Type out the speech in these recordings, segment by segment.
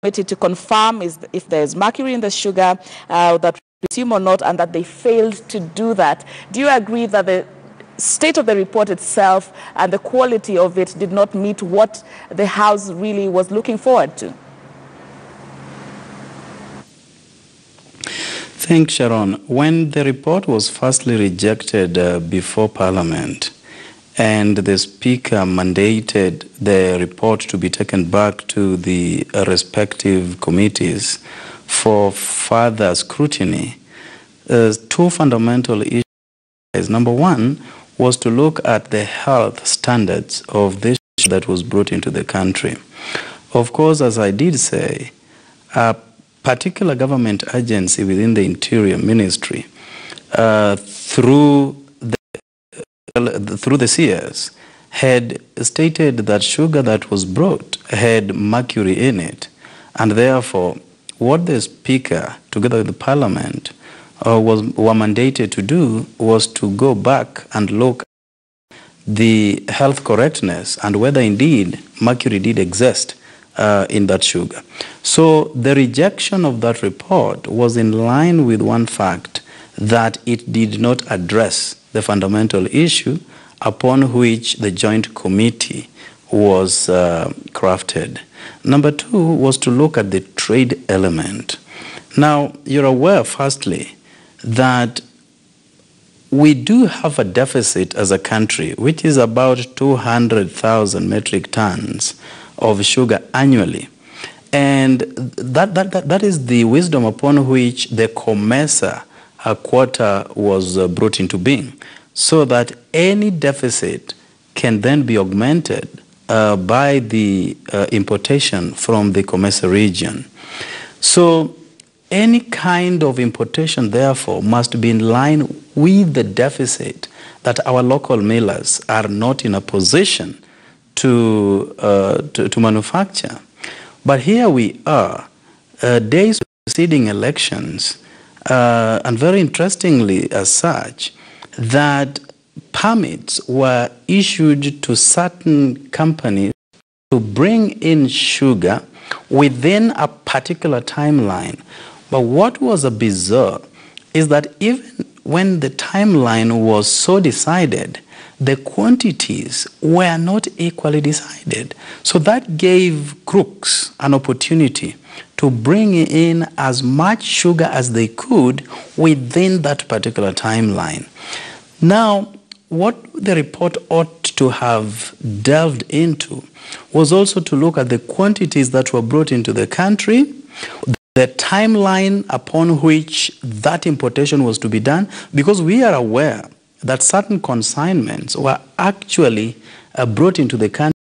committee to confirm if there is mercury in the sugar, that we presume or not, and that they failed to do that. Do you agree that the state of the report itself and the quality of it did not meet what the House really was looking forward to? Thanks, Sharon. When the report was firstly rejected before Parliament, and the Speaker mandated the report to be taken back to the respective committees for further scrutiny, two fundamental issues. Number one was to look at the health standards of this that was brought into the country. Of course, as I did say, a particular government agency within the Interior Ministry, through the CS, had stated that sugar that was brought had mercury in it, and therefore what the Speaker, together with the Parliament, were mandated to do was to go back and look at the health correctness and whether indeed mercury did exist in that sugar. So the rejection of that report was in line with one fact, that it did not address the fundamental issue upon which the joint committee was crafted. Number two was to look at the trade element. Now, you're aware, firstly, that we do have a deficit as a country, which is about 200,000 metric tons of sugar annually. And that is the wisdom upon which the COMESA quota was brought into being, so that any deficit can then be augmented by the importation from the COMESA region. So any kind of importation, therefore, must be in line with the deficit that our local millers are not in a position to manufacture. But here we are, days preceding elections, and very interestingly as such, that permits were issued to certain companies to bring in sugar within a particular timeline. But what was bizarre is that even when the timeline was so decided, the quantities were not equally decided. So that gave crooks an opportunity to bring in as much sugar as they could within that particular timeline. Now, what the report ought to have delved into was also to look at the quantities that were brought into the country, the timeline upon which that importation was to be done, because we are aware that certain consignments were actually brought into the country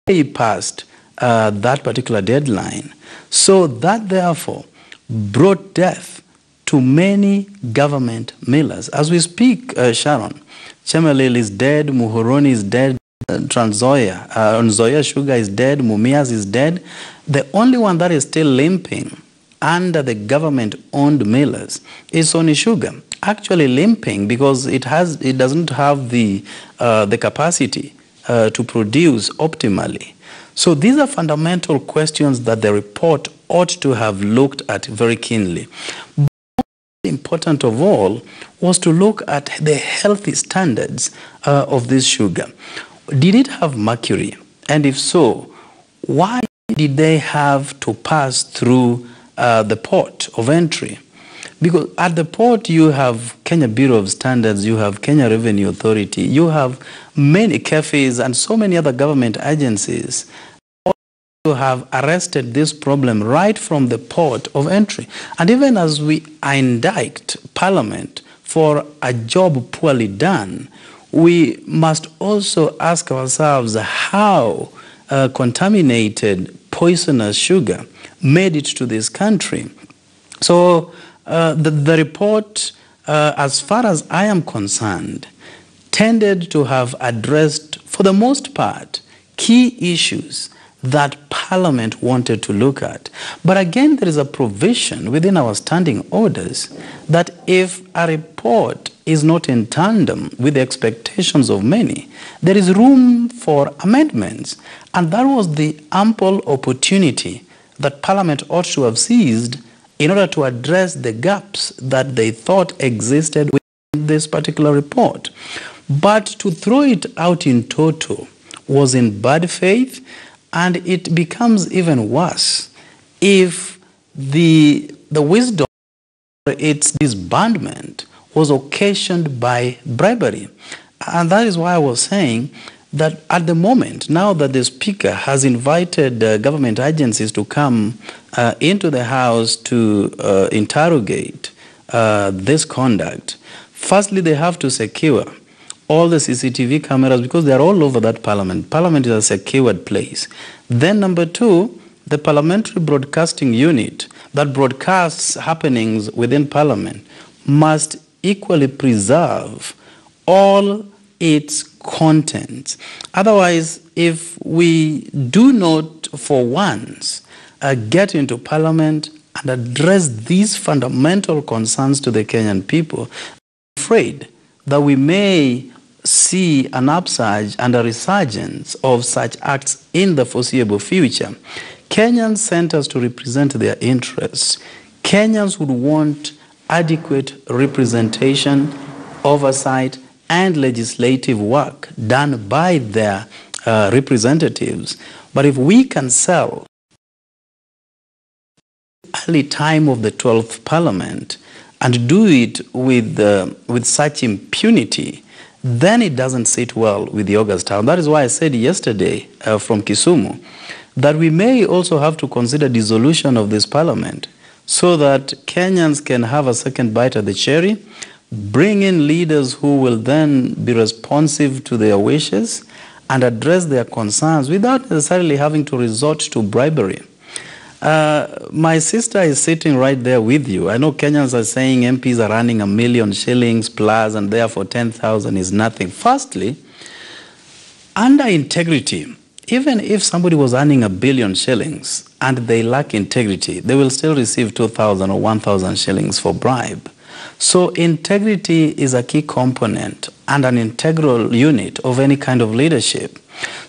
way past that particular deadline. So that therefore brought death to many government millers. As we speak, Sharon, Chemelil is dead, Muhoroni is dead, Nzoia Sugar is dead, Mumias is dead. The only one that is still limping under the government-owned millers is Sony Sugar, actually limping because it doesn't have the capacity to produce optimally. So these are fundamental questions that the report ought to have looked at very keenly. But important of all was to look at the healthy standards of this sugar. Did it have mercury? And if so, why did they have to pass through the port of entry? Because at the port you have Kenya Bureau of Standards, you have Kenya Revenue Authority, you have many cafes and so many other government agencies who have arrested this problem right from the port of entry. And even as we indict Parliament for a job poorly done, we must also ask ourselves how contaminated, poisonous sugar made it to this country. So the report, as far as I am concerned, tended to have addressed, for the most part, key issues that Parliament wanted to look at. But again, there is a provision within our standing orders that if a report is not in tandem with the expectations of many, there is room for amendments. And that was the ample opportunity that Parliament ought to have seized in order to address the gaps that they thought existed within this particular report. But to throw it out in toto was in bad faith, and it becomes even worse if the wisdom for its disbandment was occasioned by bribery. And that is why I was saying that at the moment, now that the Speaker has invited government agencies to come into the House to interrogate this conduct, firstly, they have to secure all the CCTV cameras because they are all over that Parliament. Parliament is a secured place. Then number two, the Parliamentary Broadcasting Unit that broadcasts happenings within Parliament must equally preserve all its content. Otherwise, if we do not for once get into Parliament and address these fundamental concerns to the Kenyan people, I'm afraid that we may see an upsurge and a resurgence of such acts in the foreseeable future. Kenyans sent us to represent their interests. Kenyans would want adequate representation, oversight, and legislative work done by their representatives. But if we can sell early time of the 12th Parliament and do it with such impunity, then it doesn't sit well with the August House. That is why I said yesterday from Kisumu that we may also have to consider dissolution of this Parliament so that Kenyans can have a second bite at the cherry, bring in leaders who will then be responsive to their wishes and address their concerns without necessarily having to resort to bribery. My sister is sitting right there with you. I know Kenyans are saying MPs are earning 1 million shillings plus and therefore 10,000 is nothing. Firstly, under integrity, even if somebody was earning 1 billion shillings and they lack integrity, they will still receive 2,000 or 1,000 shillings for bribe. So integrity is a key component and an integral unit of any kind of leadership.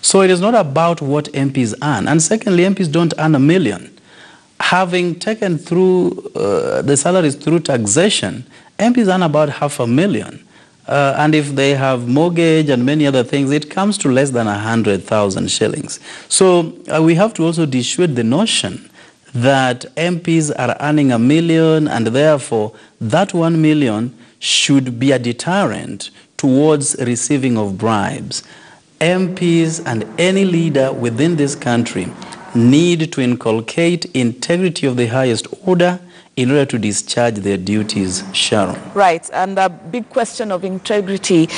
So it is not about what MPs earn. And secondly, MPs don't earn 1 million. Having taken through the salaries through taxation, MPs earn about 500,000. And if they have mortgage and many other things, it comes to less than 100,000 shillings. So we have to also dissuade the notion that MPs are earning 1 million and therefore that 1 million should be a deterrent towards receiving of bribes. MPs and any leader within this country need to inculcate integrity of the highest order in order to discharge their duties, Sharon. Right, and a big question of integrity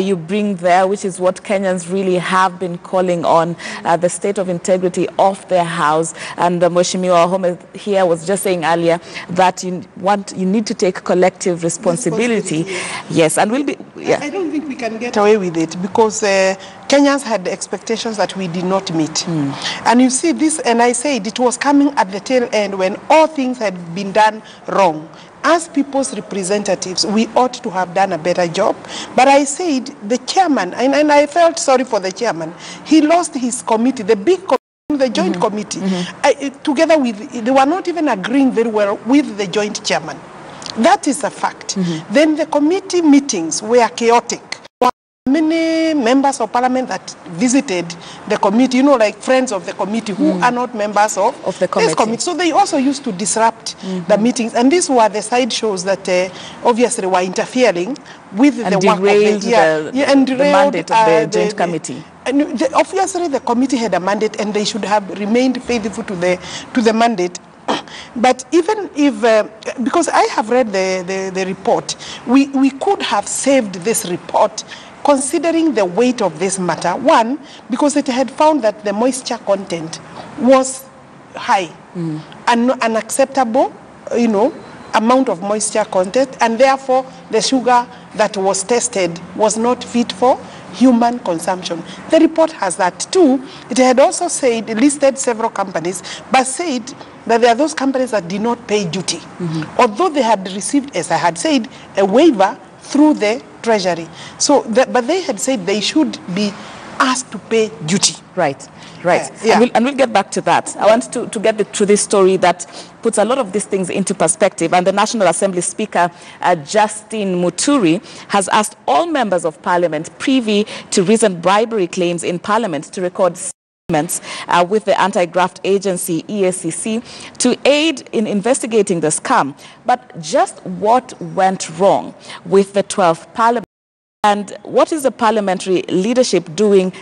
you bring there, which is what Kenyans really have been calling on, the state of integrity of their house. And Mheshimiwa Home here was just saying earlier that you need to take collective responsibility. Yes, and we'll be... Yeah. I don't think we can get away with it because Kenyans had expectations that we did not meet. And you see this, and I said it was coming at the tail end when all things had been done wrong. As people's representatives, we ought to have done a better job. But I said the chairman, and I felt sorry for the chairman, he lost his committee, the big committee, the joint committee, together with, they were not even agreeing very well with the joint chairman. That is a fact. Then the committee meetings were chaotic. Many members of parliament that visited the committee, you know, like friends of the committee who are not members of the committee. So they also used to disrupt the meetings. And these were the side shows that obviously were interfering with the work of the mandate of the joint committee. And obviously the committee had a mandate and they should have remained faithful to the mandate. But even if, because I have read the report, we could have saved this report considering the weight of this matter. One, because it had found that the moisture content was high and unacceptable, you know, amount of moisture content, and therefore the sugar that was tested was not fit for human consumption. The report has that too. It had also said, listed several companies, but said that there are those companies that did not pay duty, although they had received, as I had said, a waiver through the treasury. So, but they had said they should be asked to pay duty. Right. Right. Yeah. And we'll get back to that. I want to get to this story that puts a lot of these things into perspective. And the National Assembly Speaker, Justin Muturi, has asked all members of Parliament privy to recent bribery claims in Parliament to record with the anti-graft agency EACC to aid in investigating the scam. But just what went wrong with the 12th Parliament, and what is the parliamentary leadership doing to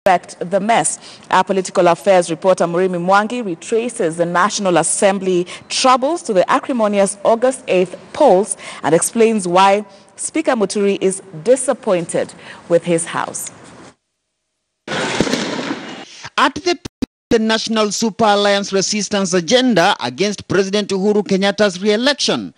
correct the mess? Our political affairs reporter Murimi Mwangi retraces the National Assembly troubles to the acrimonious August 8th polls and explains why Speaker Muturi is disappointed with his House. At the National Super Alliance resistance agenda against President Uhuru Kenyatta's re-election,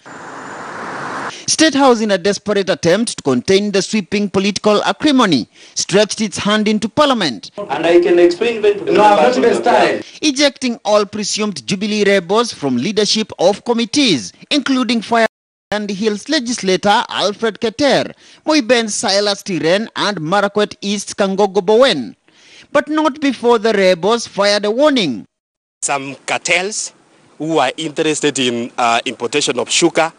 State House, in a desperate attempt to contain the sweeping political acrimony, stretched its hand into Parliament. And I can explain when... No, I'm not even started. Ejecting all presumed Jubilee rebels from leadership of committees, including Fire and Hills legislator Alfred Keter, Moiben Silas Tiren, and Marakwet East Kangogo Bowen. But not before the rebels fired a warning. Some cartels who are interested in importation of sugar,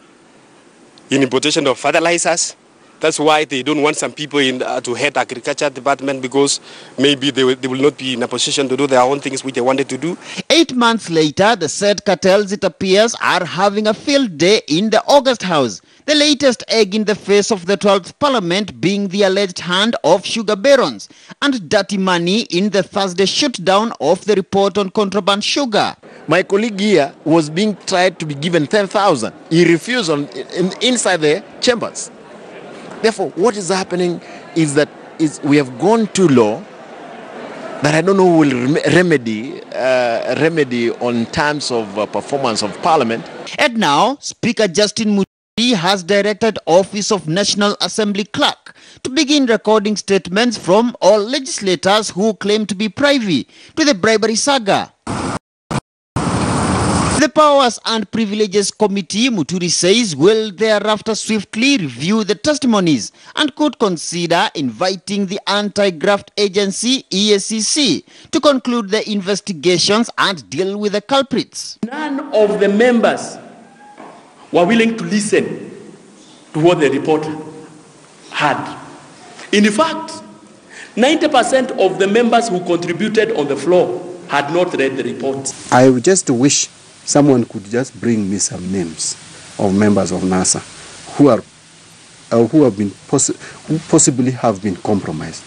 in importation of fertilizers. That's why they don't want some people to head agriculture department, because maybe they will not be in a position to do their own things which they wanted to do. 8 months later, the said cartels, it appears, are having a field day in the August House. The latest egg in the face of the 12th Parliament being the alleged hand of sugar barons and dirty money in the Thursday shutdown of the report on contraband sugar. My colleague here was being tried to be given 10,000. He refused inside the chambers. Therefore, what is happening is that we have gone too low, that I don't know who will remedy on terms of performance of Parliament. And now, Speaker Justin Muturi has directed Office of National Assembly Clerk to begin recording statements from all legislators who claim to be privy to the bribery saga. The Powers and Privileges Committee, Muturi says, will thereafter swiftly review the testimonies and could consider inviting the anti-graft agency EACC to conclude the investigations and deal with the culprits. None of the members were willing to listen to what the report had. In fact, 90% of the members who contributed on the floor had not read the report. I would just wish someone could just bring me some names of members of NASA who possibly have been compromised.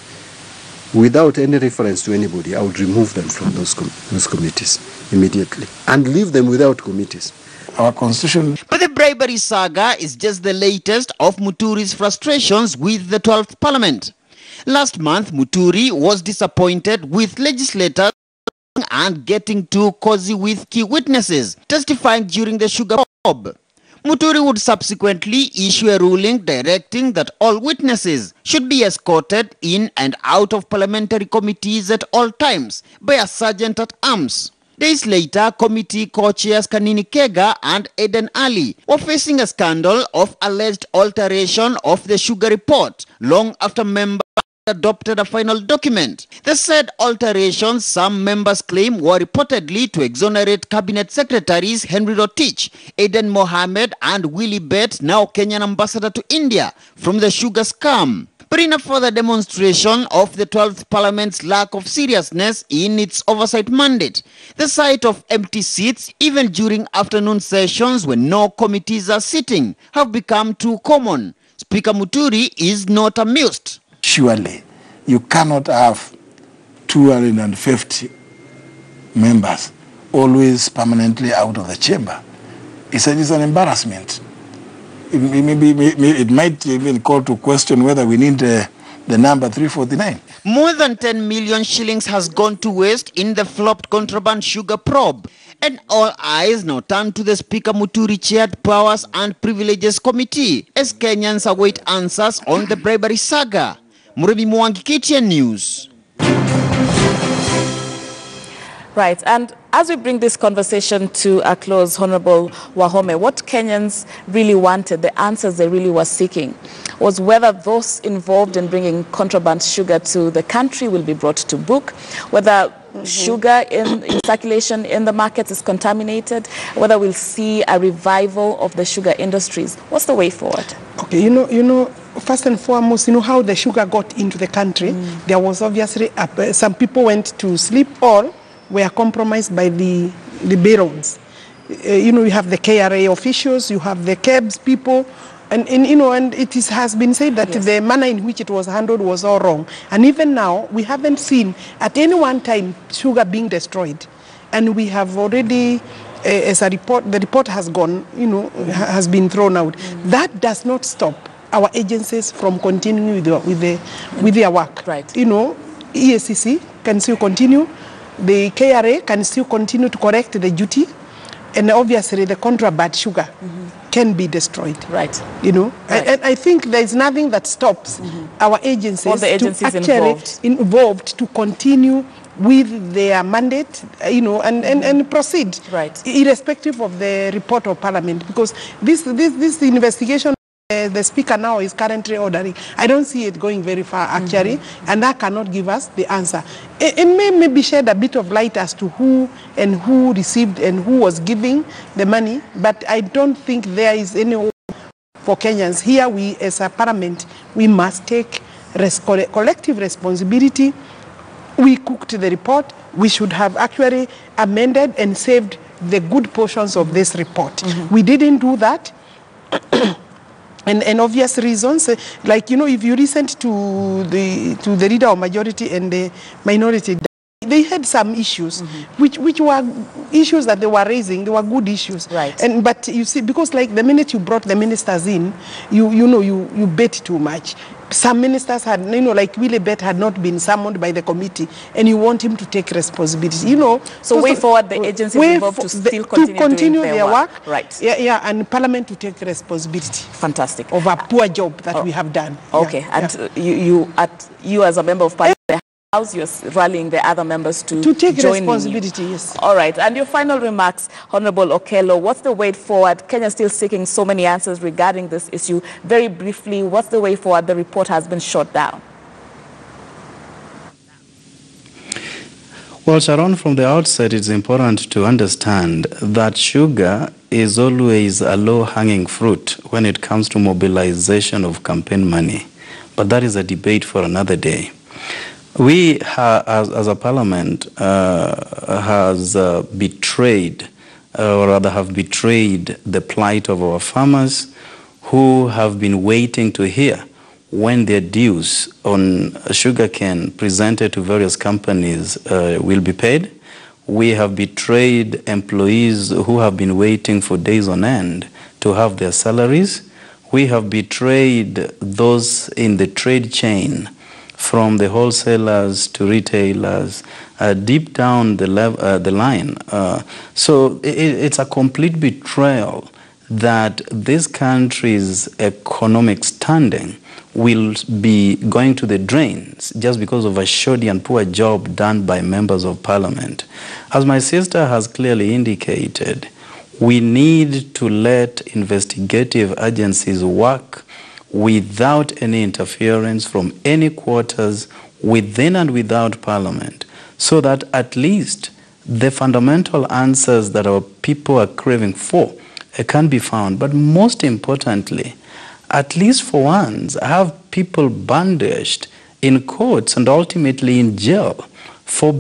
Without any reference to anybody, I would remove them from those committees immediately and leave them without committees. Our constitution. But the bribery saga is just the latest of Muturi's frustrations with the 12th Parliament. Last month, Muturi was disappointed with legislators and getting too cozy with key witnesses testifying during the sugar probe. Muturi would subsequently issue a ruling directing that all witnesses should be escorted in and out of parliamentary committees at all times by a sergeant at arms. Days later, committee co-chairs Kanini Kega and Eden Ali were facing a scandal of alleged alteration of the sugar report long after members adopted a final document. The said alterations, some members claim, were reportedly to exonerate cabinet secretaries Henry Rotich, Aden Mohammed and Willie Bett, now Kenyan ambassador to India, from the sugar scam. But in a further demonstration of the 12th Parliament's lack of seriousness in its oversight mandate, the sight of empty seats, even during afternoon sessions when no committees are sitting, have become too common. Speaker Muturi is not amused. Surely, you cannot have 250 members always permanently out of the chamber. It's an embarrassment. It might even call to question whether we need the number 349. More than 10 million shillings has gone to waste in the flopped contraband sugar probe. And all eyes now turn to the Speaker Muturi-chaired Powers and Privileges Committee as Kenyans await answers on the bribery saga. Murimi Mwangi, KTN News. Right, and as we bring this conversation to a close, Honorable Wahome, what Kenyans really wanted, the answers they really were seeking, was whether those involved in bringing contraband sugar to the country will be brought to book, whether sugar in circulation in the markets is contaminated, whether we'll see a revival of the sugar industries. What's the way forward? Okay, you know, first and foremost, you know how the sugar got into the country. There was obviously, some people went to sleep or were compromised by the barons. You know, you have the KRA officials, you have the KEBS people, and you know, and has been said that the manner in which it was handled was all wrong. And even now, we haven't seen at any one time sugar being destroyed. And we have already, as a report, the report has gone, you know, has been thrown out. That does not stop our agencies from continuing with their work. Right. You know, EACC can still continue, the KRA can still continue to correct the duty, and obviously the contraband sugar can be destroyed. Right. You know, right. And I think there is nothing that stops our agencies, all the agencies to actually involved to continue with their mandate, you know, and proceed, right, irrespective of the report of Parliament, because this investigation the Speaker now is currently ordering, I don't see it going very far, actually, and that cannot give us the answer. It may maybe shed a bit of light as to who received and who was giving the money, but I don't think there is any hope for Kenyans. Here, we, as a Parliament, we must take collective responsibility. We cooked the report. We should have actually amended and saved the good portions of this report. We didn't do that. And obvious reasons, like, you know, if you listen to the leader of majority and the minority, they had some issues, which were issues that they were raising. They were good issues. Right. But you see, because like the minute you brought the ministers in, you bet too much. Some ministers had, you know, like Willie Bet had not been summoned by the committee, and you want him to take responsibility, you know. So way forward, the agencies involved to still continue their work. Right. Yeah, and Parliament to take responsibility. Fantastic. Of a poor job that we have done. Okay, and you as a member of Parliament, House, you're rallying the other members to take join responsibility, you. Yes. All right, and your final remarks, Honorable Okello, what's the way forward? Kenya is still seeking so many answers regarding this issue. Very briefly, what's the way forward? The report has been shot down. Well, Sharon, from the outset, it's important to understand that sugar is always a low-hanging fruit when it comes to mobilization of campaign money. But that is a debate for another day. We, as a parliament, has betrayed, or rather have betrayed the plight of our farmers who have been waiting to hear when their dues on sugarcane presented to various companies will be paid. We have betrayed employees who have been waiting for days on end to have their salaries. We have betrayed those in the trade chain, from the wholesalers to retailers, deep down the line. So it's a complete betrayal that this country's economic standing will be going to the drains just because of a shoddy and poor job done by members of Parliament. As my sister has clearly indicated, we need to let investigative agencies work without any interference from any quarters within and without Parliament, so that at least the fundamental answers that our people are craving for can be found. But most importantly, at least for once, have people bandaged in courts and ultimately in jail for